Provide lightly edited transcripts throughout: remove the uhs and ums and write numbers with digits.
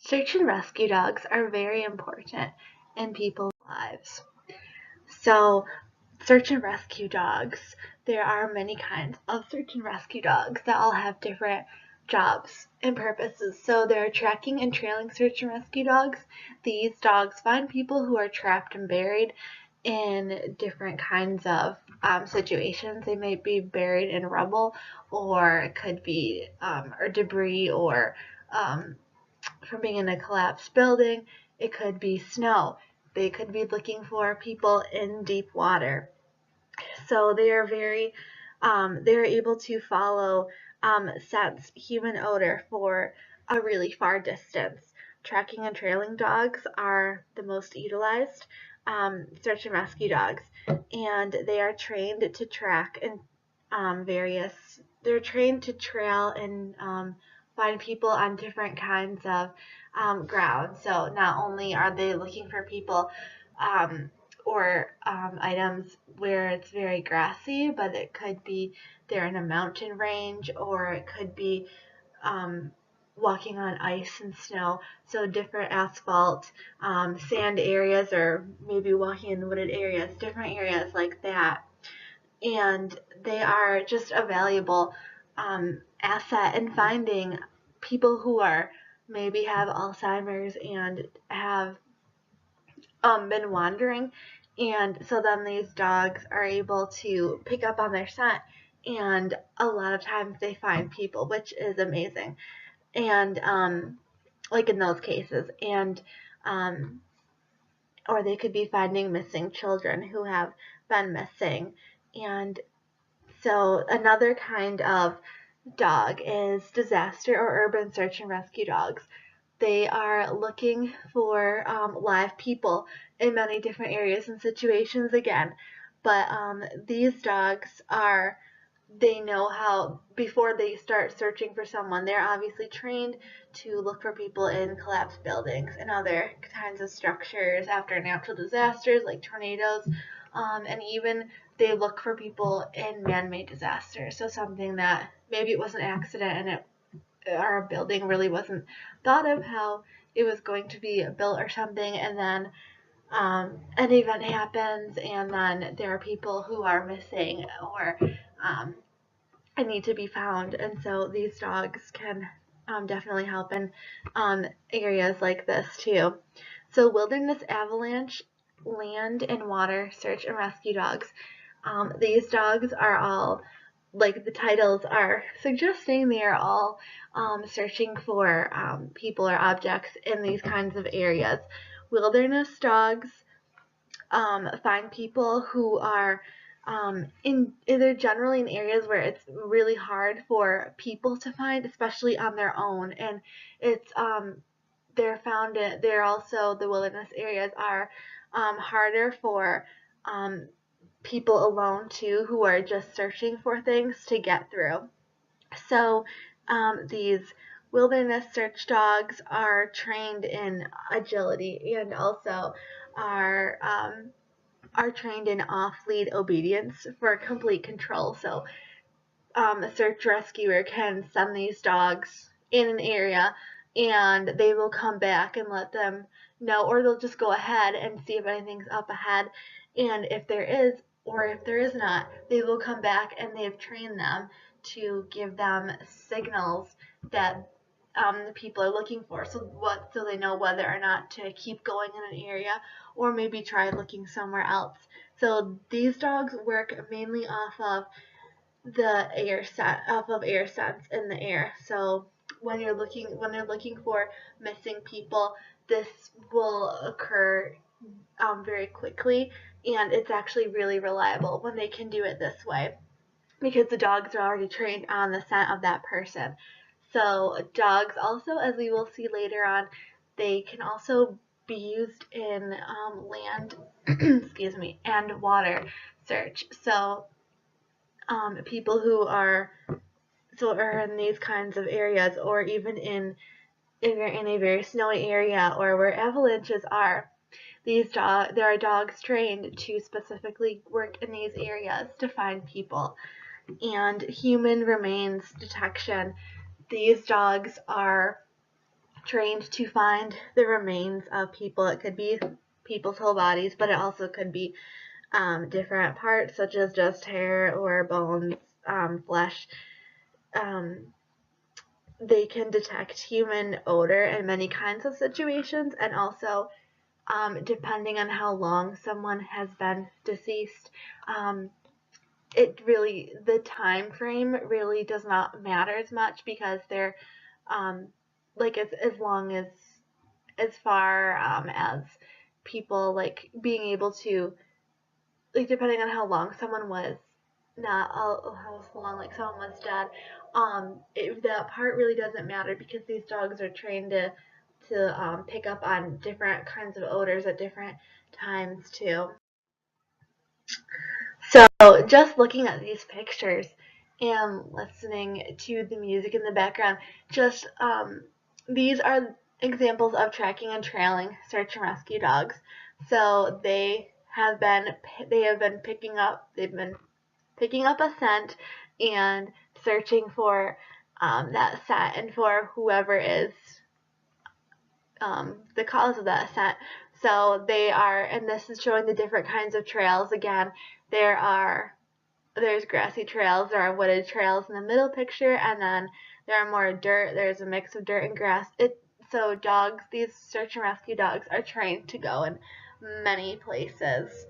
Search and rescue dogs are very important in people's lives. So, search and rescue dogs, there are many kinds of search and rescue dogs that all have different jobs and purposes. So, there are tracking and trailing search and rescue dogs. These dogs find people who are trapped and buried in different kinds of situations. They may be buried in rubble, or it could be or debris, or from being in a collapsed building. It could be snow. They could be looking for people in deep water. So they are they're able to follow sense human odor for a really far distance. Tracking and trailing dogs are the most utilized search and rescue dogs, and they are trained to track and they're trained to trail and find people on different kinds of ground. So not only are they looking for people or items where it's very grassy, but it could be they're in a mountain range, or it could be walking on ice and snow. So different asphalt, sand areas, or maybe walking in wooded areas, different areas like that. And they are just a valuable asset in finding people who are maybe have Alzheimer's and have been wandering, and so then these dogs are able to pick up on their scent, and a lot of times they find people, which is amazing. And like in those cases, and um, or they could be finding missing children who have been missing. And so another kind of dog is disaster or urban search and rescue dogs. They are looking for live people in many different areas and situations again. But these dogs they know how, before they start searching for someone, they're obviously trained to look for people in collapsed buildings and other kinds of structures after natural disasters like tornadoes, and even they look for people in man-made disasters. So something that maybe it was an accident and our building really wasn't thought of how it was going to be built or something, and then an event happens, and then there are people who are missing, or um, need to be found. And so these dogs can definitely help in areas like this too. So wilderness avalanche, land and water search and rescue dogs. These dogs are all, like the titles are suggesting, they are all searching for people or objects in these kinds of areas. Wilderness dogs find people who are they're generally in areas where it's really hard for people to find, especially on their own, and it's they're also, the wilderness areas are harder for people alone too, who are just searching for things to get through. So these wilderness search dogs are trained in agility, and also are trained in off-lead obedience for complete control. So a search rescuer can send these dogs in an area, and they will come back and let them know, or they'll just go ahead and see if anything's up ahead, and if there is, or if there is not, they will come back, and they've trained them to give them signals that the people are looking for, so they know whether or not to keep going in an area, or maybe try looking somewhere else. So these dogs work mainly off of air sense in the air. So when they're looking for missing people, this will occur very quickly, and it's actually really reliable when they can do it this way, because the dogs are already trained on the scent of that person. So dogs also, as we will see later on, they can also be used in land, excuse me, and water search. So people who are in these kinds of areas, or even if you're in a very snowy area or where avalanches are, there are dogs trained to specifically work in these areas to find people. And human remains detection, these dogs are trained to find the remains of people. It could be people's whole bodies, but it also could be different parts such as just hair or bones, flesh. They can detect human odor in many kinds of situations, and also depending on how long someone has been deceased, the time frame really does not matter as much, because they're like as long as far as people like being able to, like, depending on how long someone was not how long like someone was dead, that part really doesn't matter, because these dogs are trained to pick up on different kinds of odors at different times too. So just looking at these pictures and listening to the music in the background, just these are examples of tracking and trailing search and rescue dogs. So they've been picking up a scent and searching for that scent and for whoever is the cause of that scent. So and this is showing the different kinds of trails. Again, there's grassy trails, there are wooded trails in the middle picture, and then there are more dirt. There's a mix of dirt and grass. So these search and rescue dogs are trained to go in many places.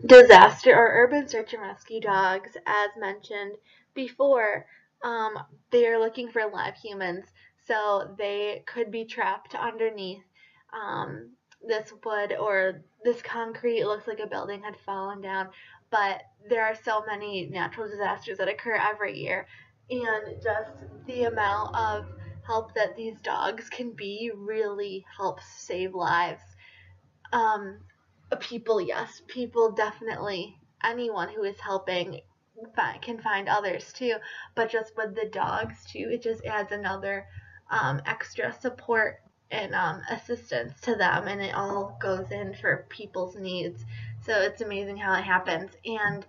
Disaster or urban search and rescue dogs, as mentioned before, they are looking for live humans, so they could be trapped underneath this wood or this concrete. It looks like a building had fallen down, but there are so many natural disasters that occur every year, and just the amount of help that these dogs can be really helps save lives. um, people definitely, anyone who is helping can find others too, but just with the dogs too, it just adds another extra support and assistance to them, and it all goes in for people's needs. So it's amazing how it happens. And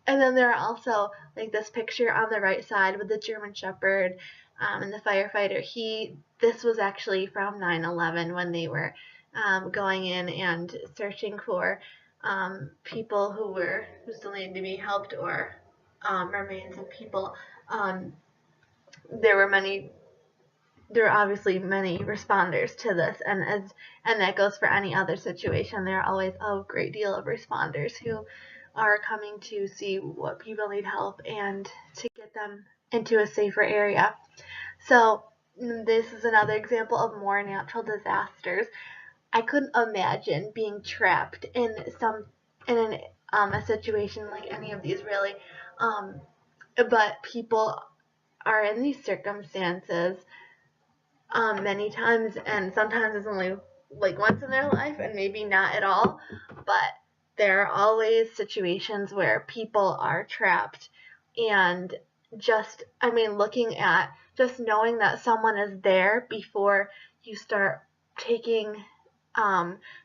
then there are also, like, this picture on the right side with the German Shepherd and the firefighter. This was actually from 9/11, when they were going in and searching for people who still needed to be helped, or remains of people. Um, there were many there are obviously many responders to this, and that goes for any other situation. There are always a great deal of responders who are coming to see what people need help and to get them into a safer area. So this is another example of more natural disasters. I couldn't imagine being trapped in a situation like any of these, really. Um, but people are in these circumstances many times, and sometimes it's only like once in their life, and maybe not at all. But there are always situations where people are trapped, and looking at just knowing that someone is there before you start taking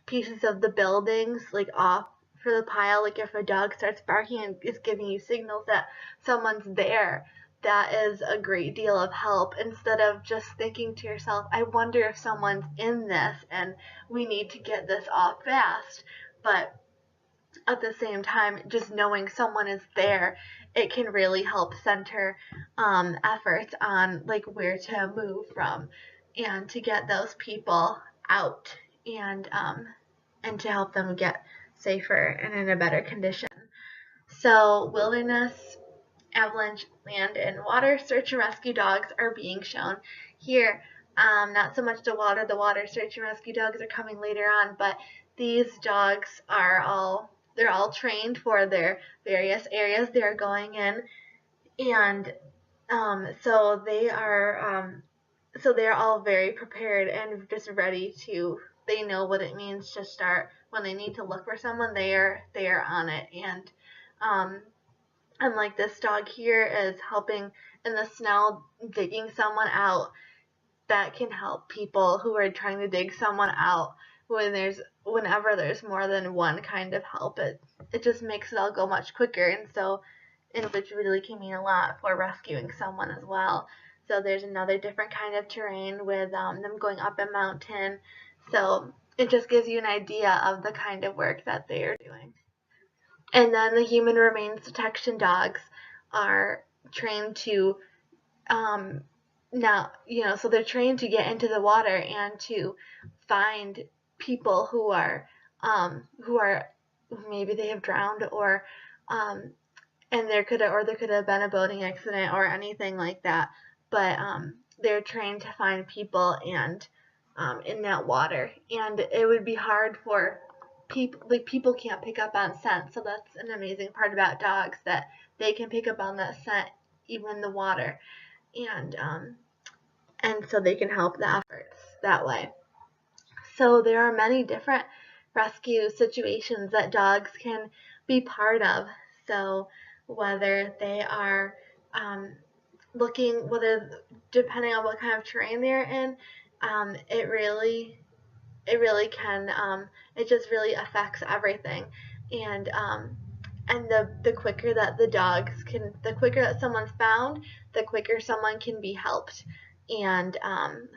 pieces of the buildings like off for the pile. Like if a dog starts barking and is giving you signals that someone's there, that is a great deal of help, instead of just thinking to yourself, I wonder if someone's in this and we need to get this off fast. But at the same time, just knowing someone is there, it can really help center efforts on like where to move from, and to get those people out, and to help them get safer and in a better condition. So wilderness, avalanche, land, and water search and rescue dogs are being shown here. Not so much the water search and rescue dogs are coming later on, but these dogs they're all trained for their various areas they're going in, and so they're all very prepared and just ready to. They know what it means to start when they need to look for someone. They are on it, um, and like this dog here is helping in the snow, digging someone out. That can help people who are trying to dig someone out whenever there's more than one kind of help. It just makes it all go much quicker, and which really can mean a lot for rescuing someone as well. So there's another different kind of terrain with them going up a mountain. So it just gives you an idea of the kind of work that they are doing. And then the human remains detection dogs are trained to now, so they're trained to get into the water and to find people who are maybe they have drowned, or and there could have been a boating accident or anything like that, but they're trained to find people and in that water, and it would be hard for people can't pick up on scent, so that's an amazing part about dogs, that they can pick up on that scent even in the water, and so they can help the efforts that way. So there are many different rescue situations that dogs can be part of. So whether they are depending on what kind of terrain they're in, it really can. It just really affects everything, and the quicker that the quicker that someone's found, the quicker someone can be helped. And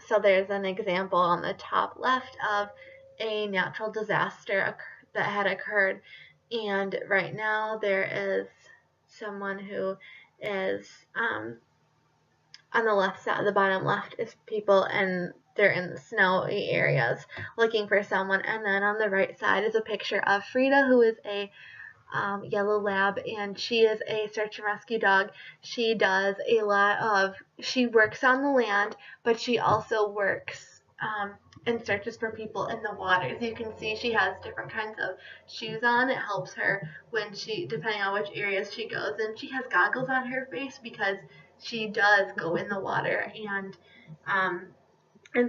so there's an example on the top left of a natural disaster that had occurred, and right now there is someone who is on the left side, the bottom left is people, and they're in the snowy areas looking for someone. And then on the right side is a picture of Frida, who is a yellow lab, and she is a search and rescue dog. She works on the land, but she also works and searches for people in the water. As you can see, she has different kinds of shoes on. It helps her depending on which areas she goes, and she has goggles on her face because she does go in the water, and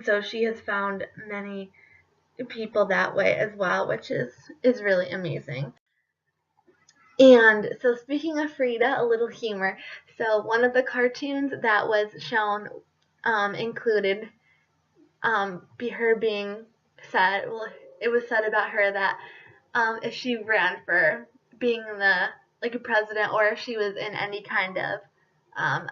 so she has found many people that way as well, which is really amazing. And so speaking of Frida, a little humor. So one of the cartoons that was shown included her being said, well, it was said about her that if she ran for being a president, or if she was in any kind of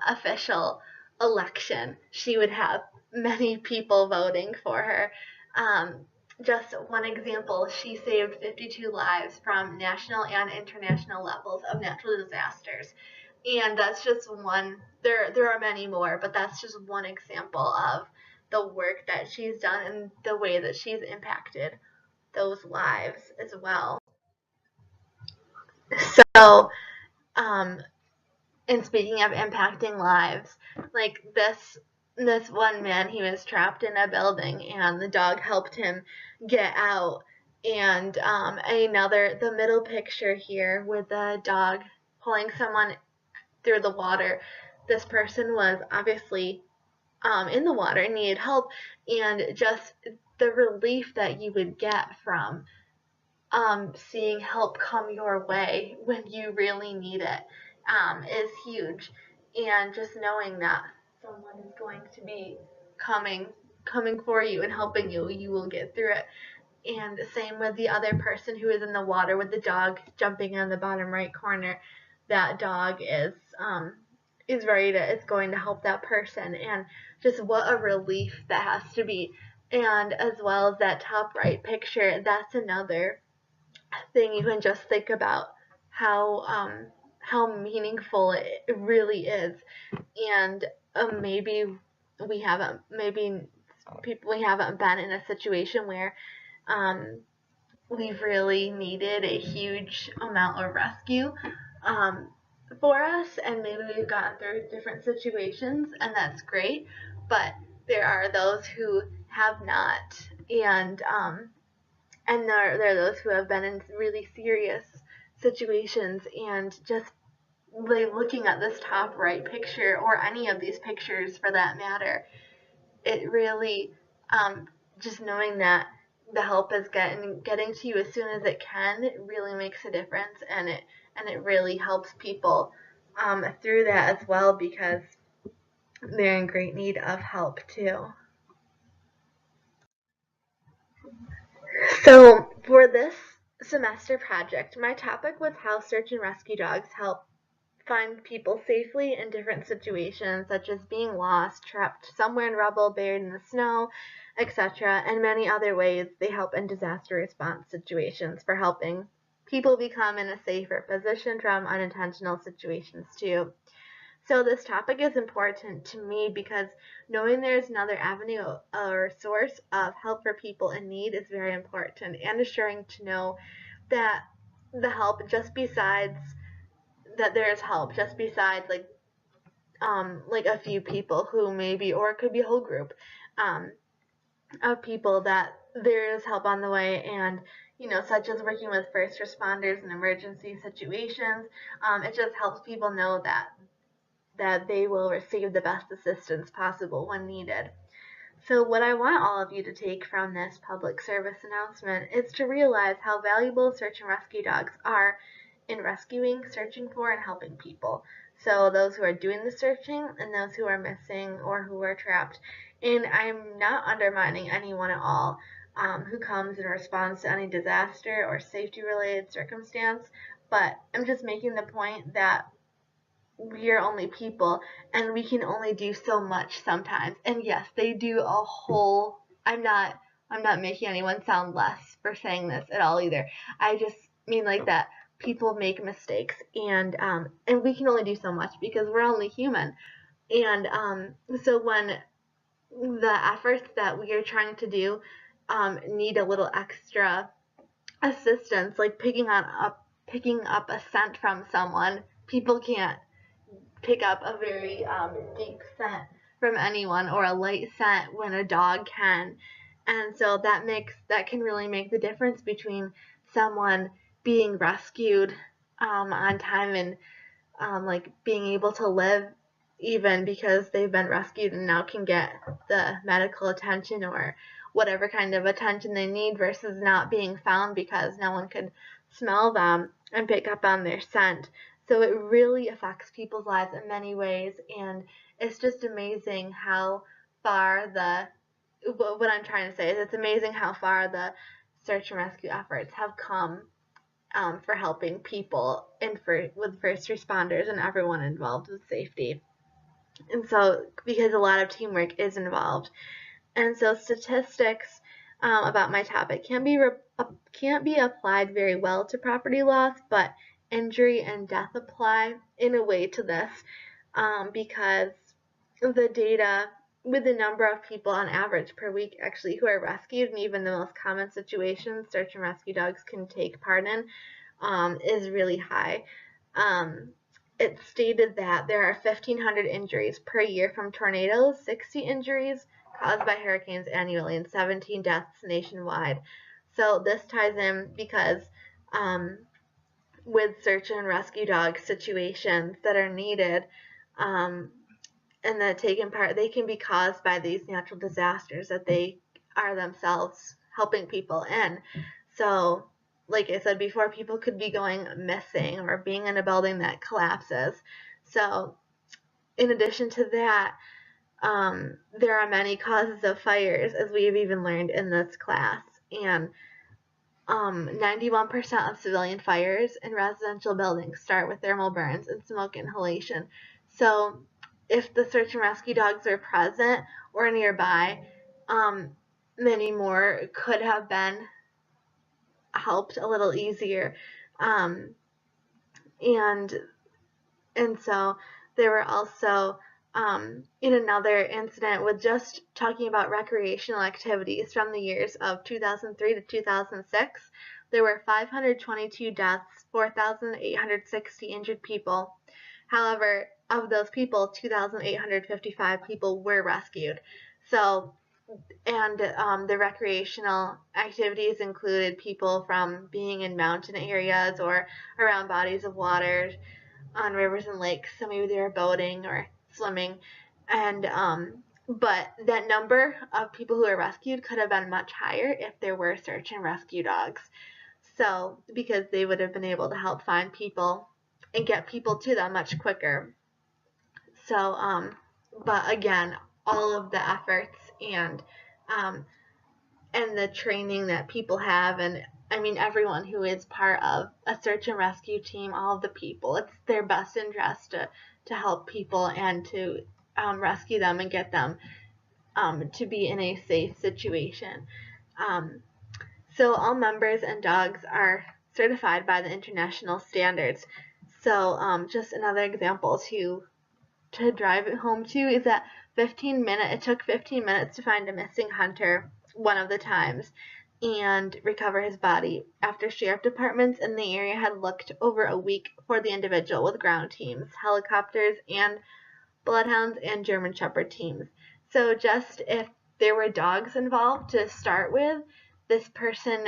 official election, she would have many people voting for her. Just one example, she saved 52 lives from national and international levels of natural disasters. And that's just one, there are many more, but that's just one example of the work that she's done and the way that she's impacted those lives as well. So, and speaking of impacting lives, like this one man, he was trapped in a building, and the dog helped him get out. And the middle picture here with the dog pulling someone through the water. This person was obviously in the water and needed help, and just the relief that you would get from seeing help come your way when you really need it is huge. And just knowing that someone is going to be coming for you and helping you, you will get through it. And same with the other person who is in the water with the dog jumping on the bottom right corner. That dog is going to help that person, and just what a relief that has to be. And as well as that top right picture, that's another thing you can just think about how meaningful it really is. And maybe we haven't been in a situation where we've really needed a huge amount of rescue for us, and maybe we've gotten through different situations, and that's great. But there are those who have not, and there are those who have been in really serious situations, and just looking at this top right picture, or any of these pictures for that matter, it really just knowing that the help is getting to you as soon as it can, it really makes a difference, and it really helps people through that as well, because they're in great need of help too. So for this semester project, my topic was how search and rescue dogs help find people safely in different situations, such as being lost, trapped somewhere in rubble, buried in the snow, etc. And many other ways they help in disaster response situations for helping people become in a safer position from unintentional situations too. So this topic is important to me because knowing there's another avenue or source of help for people in need is very important, and assuring to know that the help just besides that there's help just besides like a few people who maybe, or it could be a whole group of people, that there is help on the way. And such as working with first responders in emergency situations, it just helps people know that they will receive the best assistance possible when needed. So what I want all of you to take from this public service announcement is to realize how valuable search and rescue dogs are in rescuing, searching for, and helping people. So those who are doing the searching and those who are missing or who are trapped. And I'm not undermining anyone at all who comes in response to any disaster or safety-related circumstance, but I'm just making the point that we are only people and we can only do so much sometimes. And yes, they do a whole, I'm not making anyone sound less for saying this at all either. I just mean like that people make mistakes, and we can only do so much because we're only human. And so when the efforts that we are trying to do need a little extra assistance, like picking up a scent from someone, people can't pick up a very deep scent from anyone, or a light scent when a dog can. And so that can really make the difference between someone being rescued on time and like being able to live even because they've been rescued and now can get the medical attention or whatever kind of attention they need, versus not being found because no one could smell them and pick up on their scent. So it really affects people's lives in many ways, and it's just amazing how far what I'm trying to say is it's amazing how far the search and rescue efforts have come for helping people and with first responders and everyone involved with safety. And so because a lot of teamwork is involved. And so statistics about my topic can't be applied very well to property loss, but injury and death apply in a way to this because the data with the number of people on average per week actually who are rescued, and even the most common situations search and rescue dogs can take part in, is really high. It stated that there are 1,500 injuries per year from tornadoes, 60 injuries caused by hurricanes annually, and 17 deaths nationwide. So this ties in because with search and rescue dog situations that are needed and that taken part, they can be caused by these natural disasters that they are themselves helping people in. So like I said before, people could be going missing or being in a building that collapses. So in addition to that, there are many causes of fires, as we have even learned in this class, and 91% of civilian fires in residential buildings start with thermal burns and smoke inhalation. So if the search and rescue dogs are present or nearby, many more could have been helped a little easier. And so there were also in another incident with just talking about recreational activities from the years of 2003 to 2006, there were 522 deaths, 4,860 injured people. However, of those people, 2,855 people were rescued. So, and the recreational activities included people from being in mountain areas or around bodies of water, on rivers and lakes, so maybe they were boating or swimming, and but that number of people who were rescued could have been much higher if there were search and rescue dogs. So because they would have been able to help find people and get people to them much quicker. So but again, all of the efforts and the training that people have, and everyone who is part of a search and rescue team, all of the people, it's their best interest to help people and to rescue them and get them to be in a safe situation. So all members and dogs are certified by the international standards. So just another example to drive it home to is that it took 15 minutes to find a missing hunter one of the times and recover his body after sheriff departments in the area had looked over a week for the individual with ground teams, helicopters, and bloodhounds and German Shepherd teams. So just if there were dogs involved to start with, this person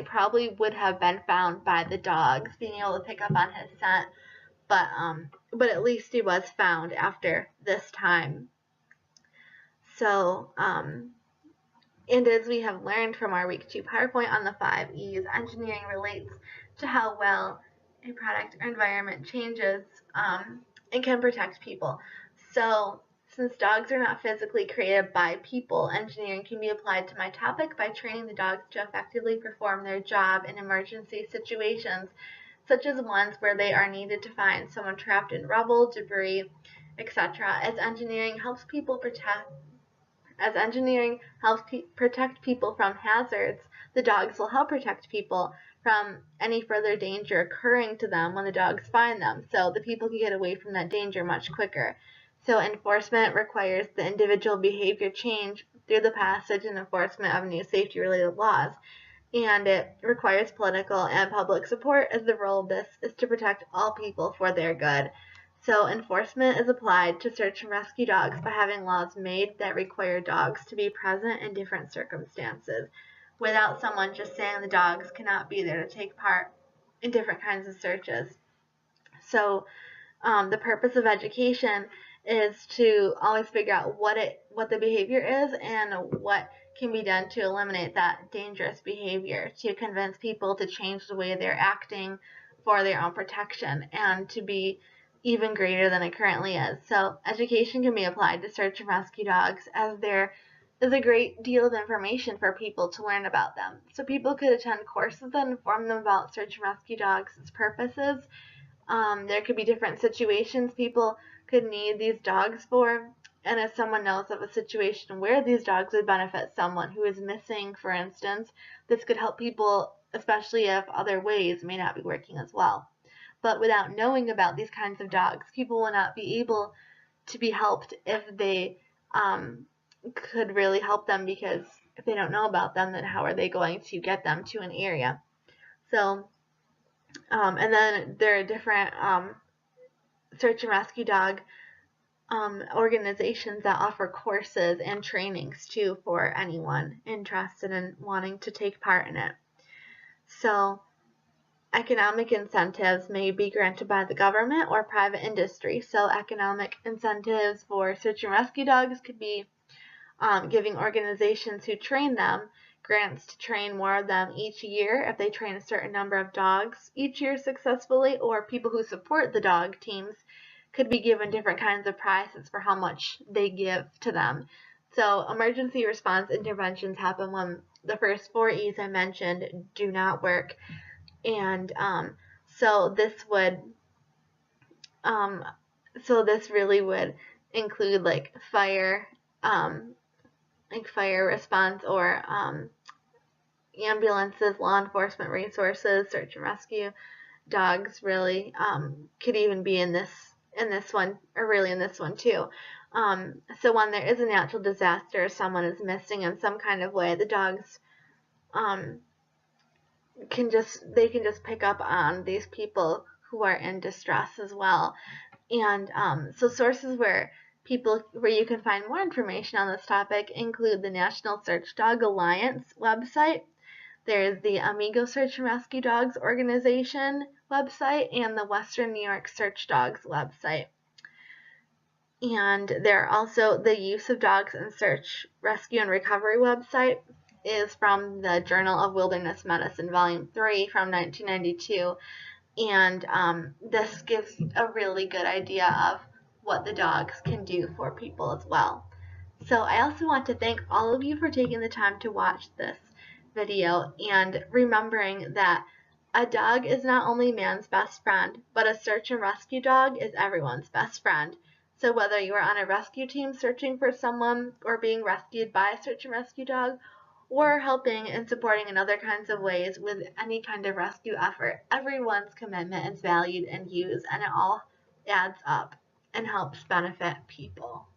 probably would have been found by the dogs, being able to pick up on his scent. But at least he was found after this time. So, and as we have learned from our Week 2 PowerPoint on the 5 E's, engineering relates to how well a product or environment changes and can protect people. So, since dogs are not physically created by people, engineering can be applied to my topic by training the dogs to effectively perform their job in emergency situations, such as ones where they are needed to find someone trapped in rubble, debris, etc. As engineering helps protect people from hazards, the dogs will help protect people from any further danger occurring to them when the dogs find them, so the people can get away from that danger much quicker. So enforcement requires the individual behavior change through the passage and enforcement of new safety-related laws, and it requires political and public support, as the role of this is to protect all people for their good. So enforcement is applied to search and rescue dogs by having laws made that require dogs to be present in different circumstances, without someone just saying the dogs cannot be there to take part in different kinds of searches. So the purpose of education is to always figure out what the behavior is and what can be done to eliminate that dangerous behavior, to convince people to change the way they're acting for their own protection and to be even greater than it currently is. So education can be applied to search and rescue dogs, as there is a great deal of information for people to learn about them. So people could attend courses that inform them about search and rescue dogs' purposes. There could be different situations people could need these dogs for, and if someone knows of a situation where these dogs would benefit someone who is missing, for instance, this could help people, especially if other ways may not be working as well. But without knowing about these kinds of dogs, people will not be able to be helped if they could really help them, because if they don't know about them, then how are they going to get them to an area? So, and then there are different search and rescue dog organizations that offer courses and trainings too for anyone interested in wanting to take part in it. So, economic incentives may be granted by the government or private industry. So economic incentives for search and rescue dogs could be giving organizations who train them grants to train more of them each year if they train a certain number of dogs each year successfully, or people who support the dog teams could be given different kinds of prizes for how much they give to them. So emergency response interventions happen when the first 4 E's I mentioned do not work. And so this really would include like fire response, or ambulances, law enforcement resources, search and rescue dogs really could even be in this one, or really in this one too. So when there is a natural disaster, someone is missing in some kind of way, the dogs can just pick up on these people who are in distress as well. And so sources where you can find more information on this topic include the National Search Dog Alliance website. There's the Amigo Search and Rescue Dogs Organization website and the Western New York Search Dogs website. And there are also the Use of Dogs in Search, Rescue, and Recovery website is from the Journal of Wilderness Medicine, Volume 3 from 1992. And this gives a really good idea of what the dogs can do for people as well. So I also want to thank all of you for taking the time to watch this video, and remembering that a dog is not only man's best friend, but a search and rescue dog is everyone's best friend. So whether you are on a rescue team searching for someone or being rescued by a search and rescue dog, or helping and supporting in other kinds of ways with any kind of rescue effort, everyone's commitment is valued and used, and it all adds up and helps benefit people.